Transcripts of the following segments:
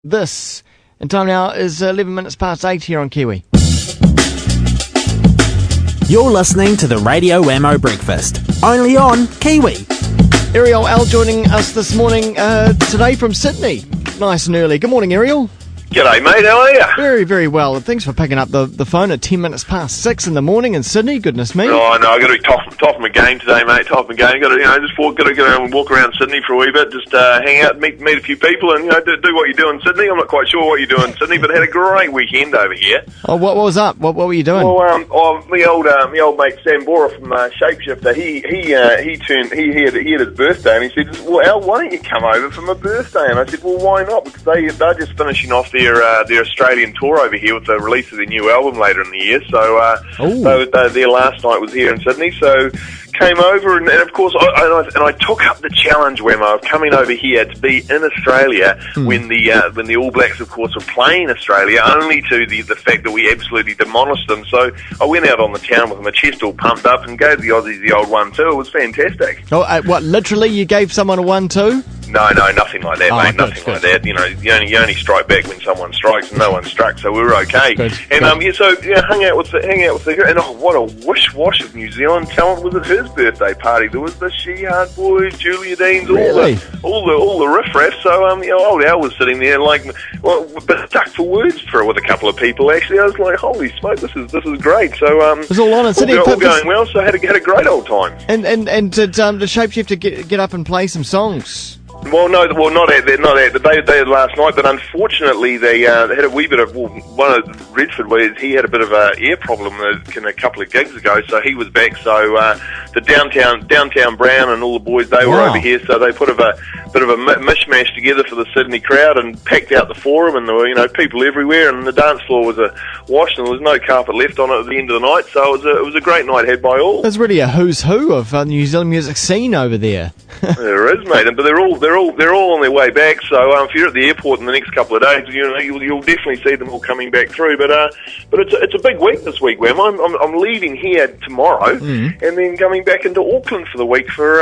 this. And time now is 11 minutes past 8 here on Kiwi. You're listening to the Radio Wammo Breakfast, only on Kiwi. Airial Al joining us this morning, today from Sydney. Nice and early. Good morning, Airial. G'day, mate. How are you? Very, very well. And thanks for picking up the phone at 10 minutes past 6 in the morning in Sydney. Goodness me. Oh, no, I've got to be top of my game today, mate. Top of my game. Got to, just got to go and walk around Sydney for a wee bit, just hang out, meet a few people, and do what you do in Sydney. I'm not quite sure what you do in Sydney, but I had a great weekend over here. Oh, what was up? What were you doing? Well, my old mate Sam Bora from Shapeshifter, he had his birthday, and he said, "Well, Al, why don't you come over for my birthday?" And I said, "Well, why not?" Because they're just finishing off their Australian tour over here with the release of their new album later in the year. So their last night was here in Sydney. So came over and of course I took up the challenge, Wammo, of coming over here to be in Australia when the All Blacks, of course, were playing Australia, only to the fact that we absolutely demolished them. So I went out on the town with my chest all pumped up and gave the Aussies the old 1-2. It was fantastic. Oh, what? Literally, you gave someone a 1-2? No, nothing like that, mate. Nothing like that. You only strike back when someone strikes, and no one struck, so we were okay. Good. Hung out with the and what a wish-wash of New Zealand talent was at his birthday party. There was the She-Hard Boys, Julia Deans, Really? all the riff-raff. So old Al was sitting there but stuck for words with a couple of people. Actually, I was like, holy smoke, this is great. So it was all on in Sydney. All going well. So I had a great old time. And did the Shapeshifter get up and play some songs? Well, no, not at the day last night, but unfortunately they had a wee bit of, one of Redford, he had a bit of a ear problem a couple of gigs ago, so he was back. So the downtown Brown and all the boys, they were over here, so they put a bit of a mishmash together for the Sydney crowd and packed out the forum, and there were people everywhere, and the dance floor was washed, and there was no carpet left on it at the end of the night. So it was a great night had by all. There's really a who's who of the New Zealand music scene over there. There is, mate, but they're all on their way back. So if you're at the airport in the next couple of days, you'll definitely see them all coming back through. But it's a big week this week, Wham. I'm leaving here tomorrow, and then coming back into Auckland for the week for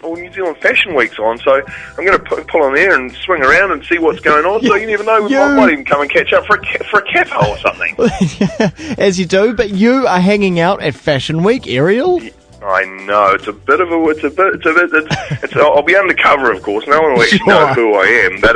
New Zealand Fashion Week's on. So I'm going to pull on there and swing around and see what's going on. So you never know, we might even come and catch up for a cafe or something. As you do, but you are hanging out at Fashion Week, Airial. I know, it's a bit. I'll be undercover, of course. No one will actually know who I am, but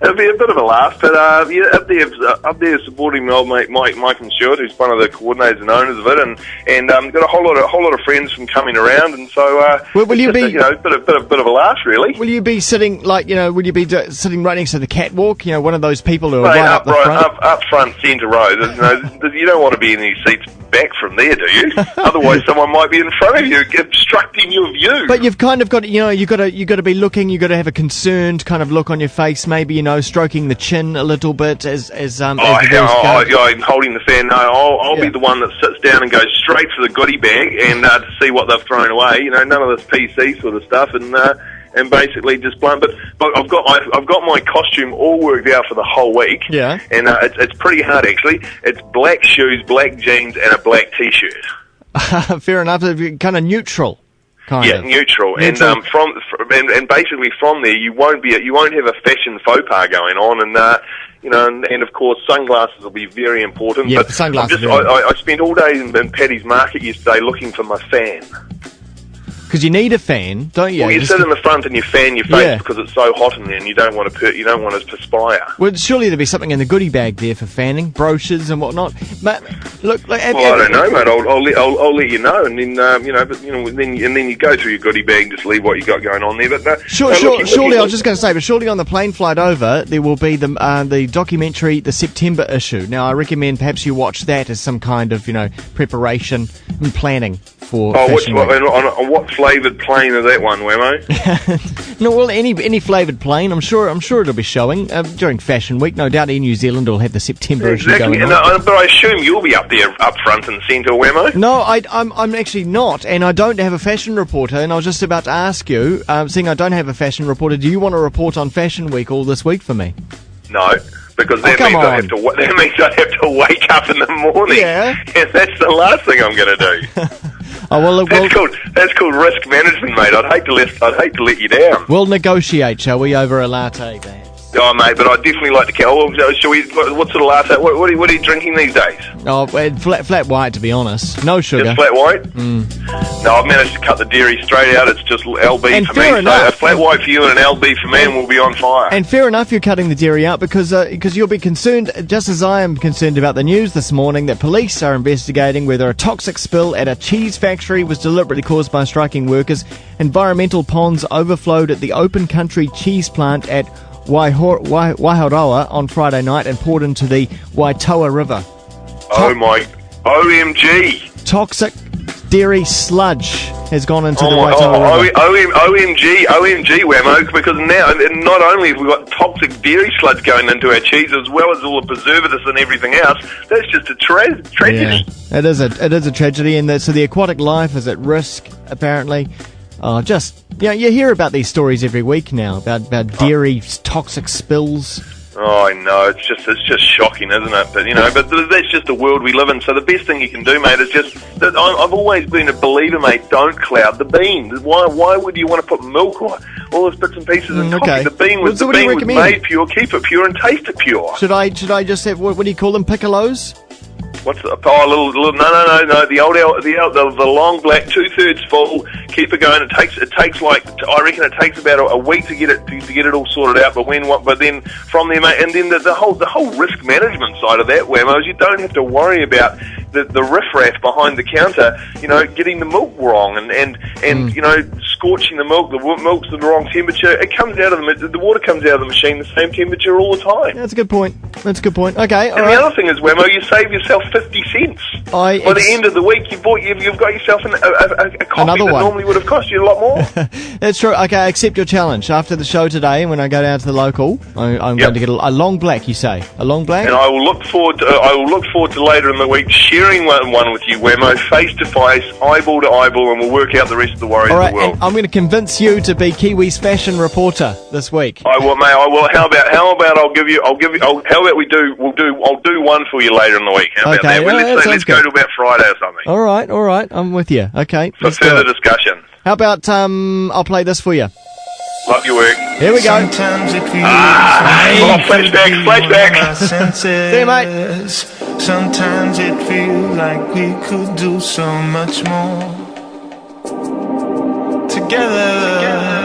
it'll be a bit of a laugh. But up there supporting my old mate Mike and Stuart, who's one of the coordinators and owners of it, and got a whole lot of friends from coming around, and so will you be a bit of a laugh, really. Will you be sitting sitting right next to the catwalk? One of those people who are right up the front, up front, centre row. You don't want to be in these seats back from there, do you? Otherwise, someone might be in front of you, obstructing your view. But you've kind of got, you got to be looking. You got to have a concerned kind of look on your face. Maybe stroking the chin a little bit as the I'm holding the fan. No, I'll be the one that sits down and goes straight for the goodie bag and to see what they've thrown away. None of this PC sort of stuff, and basically just blunt. But I've got my costume all worked out for the whole week. Yeah, and it's pretty hard actually. It's black shoes, black jeans, and a black t-shirt. Fair enough. Kind of neutral. Neutral. And and basically from there you won't have a fashion faux pas going on, and of course sunglasses will be very important. Yeah, but sunglasses. I spent all day in Paddy's Market yesterday looking for my fan. Because you need a fan, don't you? Well, you sit in the front and you fan your face because it's so hot in there, and you don't want to perspire. Well, surely there'll be something in the goodie bag there for fanning, brochures and whatnot. But look, I don't know, mate. I'll let you know, and then then you go through your goodie bag and just leave what you got going on there. But surely I was just going to say, but surely on the plane flight over there will be the documentary, the September issue. Now I recommend perhaps you watch that as some kind of preparation and planning for. On what flavoured plane is that one, Wammo? No, well, any flavoured plane. I'm sure it'll be showing during Fashion Week. No doubt Air New Zealand will have the September issue going on. But I assume you'll be up there, up front and centre, Wammo? No, I'm actually not, and I don't have a fashion reporter. And I was just about to ask you, seeing I don't have a fashion reporter, do you want to report on Fashion Week all this week for me? No. Because that means I have to wake up in the morning. Yeah. And that's the last thing I'm going to do. That's called risk management, mate. I'd hate to let you down. We'll negotiate, shall we, over a latte, perhaps? Oh, mate, but I'd definitely like to... shall we... What sort of latte... What are you drinking these days? Oh, flat white, to be honest. No sugar. Just flat white? No, I've managed to cut the dairy straight out. It's just LB And for fair me. enough. So a flat white for you and an LB for me, and we'll be on fire. And fair enough, you're cutting the dairy out because you'll be concerned, just as I am concerned about the news this morning, that police are investigating whether a toxic spill at a cheese factory was deliberately caused by striking workers. Environmental ponds overflowed at the open country cheese plant at Waiharoa on Friday night and poured into the Waitoa River. Oh my... OMG! Toxic dairy sludge has gone into the my, Waitoa River. OMG, Wammo, because now, not only have we got toxic dairy sludge going into our cheese, as well as all the preservatives and everything else, that's just a tragedy. Yeah, it is a tragedy, and so the aquatic life is at risk, apparently. You hear about these stories every week now, about dairy toxic spills. Oh, I know. It's just shocking, isn't it? But that's just the world we live in. So the best thing you can do, mate, is just... I've always been a believer, mate, don't cloud the bean. Why would you want to put milk or all those bits and pieces in coffee? Okay. The bean was made pure. Keep it pure and taste it pure. Should I just have, what do you call them, piccolos? What's the little no, the long black 2/3 full. Keep it going. It takes like, I reckon it takes about a week to get it all sorted out. But then from there, mate, and then the whole risk management side of that, Wammo, is you don't have to worry about the riffraff behind the counter, getting the milk wrong and scorching the milk. The milk's at the wrong temperature. It comes out of the water comes out of the machine the same temperature all the time. That's a good point. Okay, all and right. the other thing is, Wammo, you save yourself 50 cents. By the end of the week, you've got yourself a coffee Another that one. normally would have cost you a lot more. That's true. Okay, I accept your challenge. After the show today, when I go down to the local, I'm going to get a long black. You say a long black, and I will look forward to later in the week sharing one with you, Wammo, face to face, eyeball to eyeball, and we'll work out the rest of the worries all right, of the world. And I'm going to convince you to be Kiwi's fashion reporter this week. I will, mate. I will. How about I'll do one for you later in the week. How about that? Let's go to about Friday or something. All right. I'm with you. Okay. For further discussion. How about I'll play this for you. Love your work. Here we go. Sometimes it feels flashback. See you, mate. Sometimes it feels like we could do so much more together.